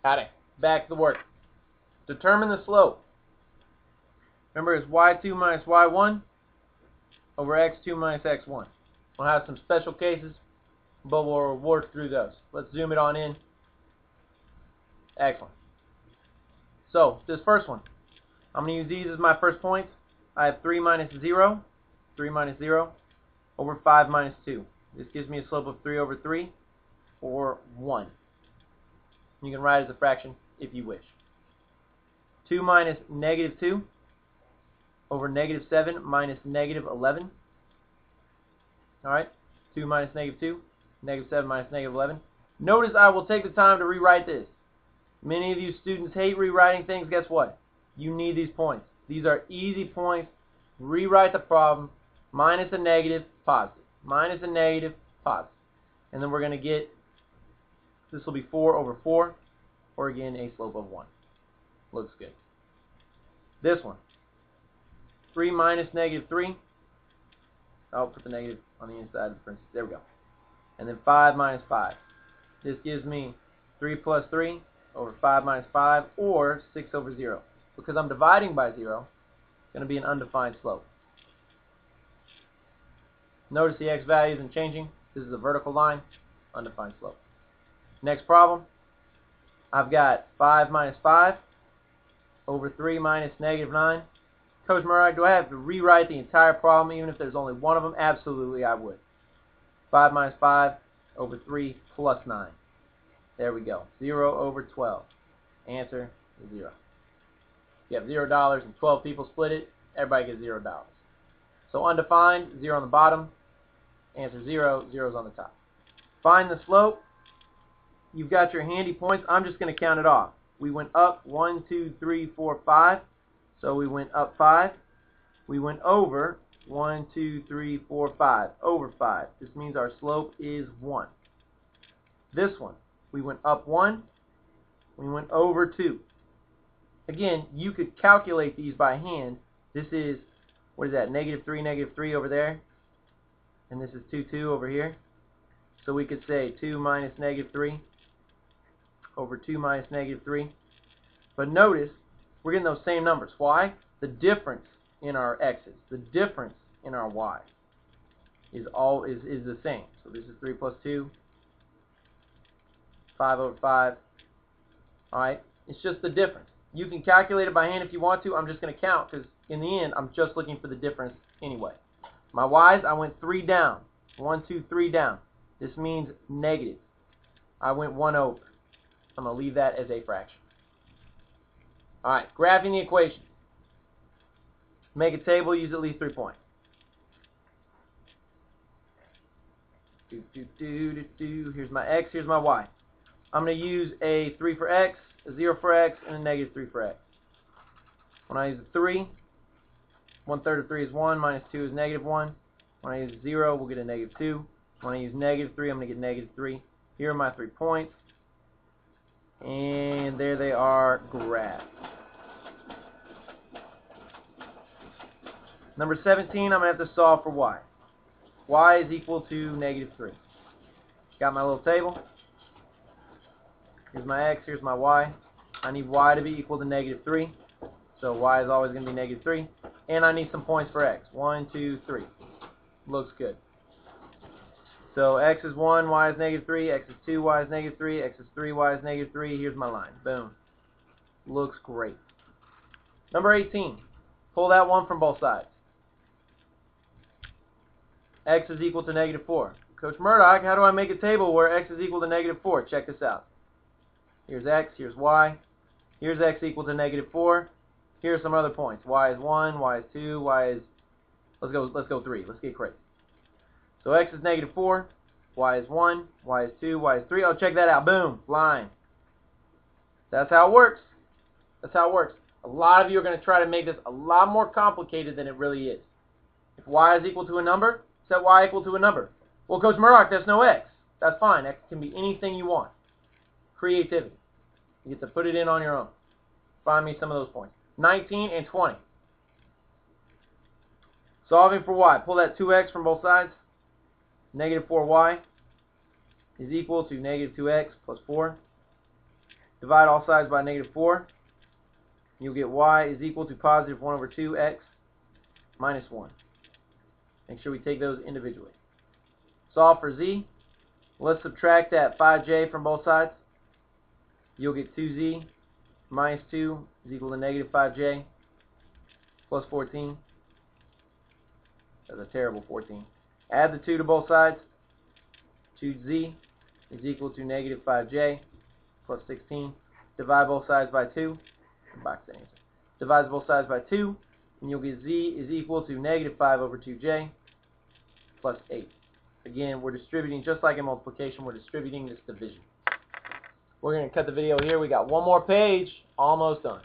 Got it. Back to the work. Determine the slope. Remember, it's y2 minus y1 over x2 minus x1. We'll have some special cases, but we'll work through those. Let's zoom it on in. Excellent. So, this first one, I'm going to use these as my first points. I have 3 minus 0, 3 minus 0, over 5 minus 2. This gives me a slope of 3 over 3, or 1. You can write it as a fraction if you wish. 2 minus negative 2, over negative 7 minus negative 11. Alright, 2 minus negative 2, negative 7 minus negative 11. Notice I will take the time to rewrite this. Many of you students hate rewriting things. Guess what? You need these points. These are easy points. Rewrite the problem. Minus a negative, positive. Minus a negative, positive. And then we're going to get, this will be 4 over 4, or again, a slope of 1. Looks good. This one, 3 minus negative 3. I'll put the negative on the inside of the parentheses. There we go. And then 5 minus 5. This gives me 3 plus 3 over 5 minus 5, or 6 over 0. Because I'm dividing by 0, it's going to be an undefined slope. Notice the x value isn't changing. This is a vertical line, undefined slope. Next problem, I've got 5 minus 5 over 3 minus negative 9. Coach Murdoch, do I have to rewrite the entire problem even if there's only one of them? Absolutely, I would. 5 minus 5 over 3 plus 9. There we go. 0 over 12. Answer is 0. You have $0 and 12 people split it, everybody gets $0. So undefined, 0 on the bottom. Answer 0, 0 is on the top. Find the slope. You've got your handy points. I'm just going to count it off. We went up 1, 2, 3, 4, 5. So we went up 5. We went over 1, 2, 3, 4, 5. Over 5. This means our slope is 1. This one, we went up 1. We went over 2. Again, you could calculate these by hand. This is, what is that, negative 3 over there. And this is 2, 2 over here. So we could say 2 minus negative 3 over 2 minus negative 3. But notice, we're getting those same numbers. Why? The difference in our x's, the difference in our y is the same. So this is 3 plus 2, 5 over 5. Alright, it's just the difference. You can calculate it by hand if you want to. I'm just going to count because in the end, I'm just looking for the difference anyway. My y's, I went 3 down. 1, 2, 3 down. This means negative. I went 1 over. I'm going to leave that as a fraction. Alright, graphing the equation. Make a table, use at least 3 points. Here's my x, here's my y. I'm going to use a 3 for x, a 0 for x, and a negative 3 for x. When I use a 3, 1/3 of 3 is 1, minus 2 is negative 1. When I use 0, we'll get a negative 2. When I use negative 3, I'm going to get negative 3. Here are my 3 points. And there they are, graphed. Number 17, I'm going to have to solve for y. Y is equal to negative 3. Got my little table. Here's my x, here's my y. I need y to be equal to negative 3. So y is always going to be negative 3. And I need some points for x. 1, 2, 3. Looks good. So x is 1, y is negative 3, x is 2, y is negative 3, x is 3, y is negative 3. Here's my line. Boom. Looks great. Number 18. Pull that 1 from both sides. X is equal to negative 4. Coach Murdoch, how do I make a table where x is equal to negative 4? Check this out. Here's x, here's y. Here's x equal to negative 4. Here's some other points. Y is 1, y is 2, y is... Let's go 3. Let's get crazy. So x is negative 4, y is 1, y is 2, y is 3. Oh, check that out. Boom. Line. That's how it works. That's how it works. A lot of you are going to try to make this a lot more complicated than it really is. If y is equal to a number, set y equal to a number. Well, Coach Murdoch, there's no x. That's fine. X can be anything you want. Creativity. You get to put it in on your own. Find me some of those points. 19 and 20. Solving for y. Pull that 2x from both sides. Negative 4y is equal to negative 2x plus 4. Divide all sides by -4. You'll get y is equal to positive 1 over 2x minus 1. Make sure we take those individually. Solve for z. Let's subtract that 5j from both sides. You'll get 2z minus 2 is equal to negative 5j plus 14. That's a terrible 14. Add the 2 to both sides. 2z is equal to negative 5j plus 16. Divide both sides by 2. Box the answer. Divide both sides by 2, and you'll get z is equal to negative 5 over 2j plus 8. Again, we're distributing, just like in multiplication, we're distributing this division. We're going to cut the video here. We got one more page, almost done.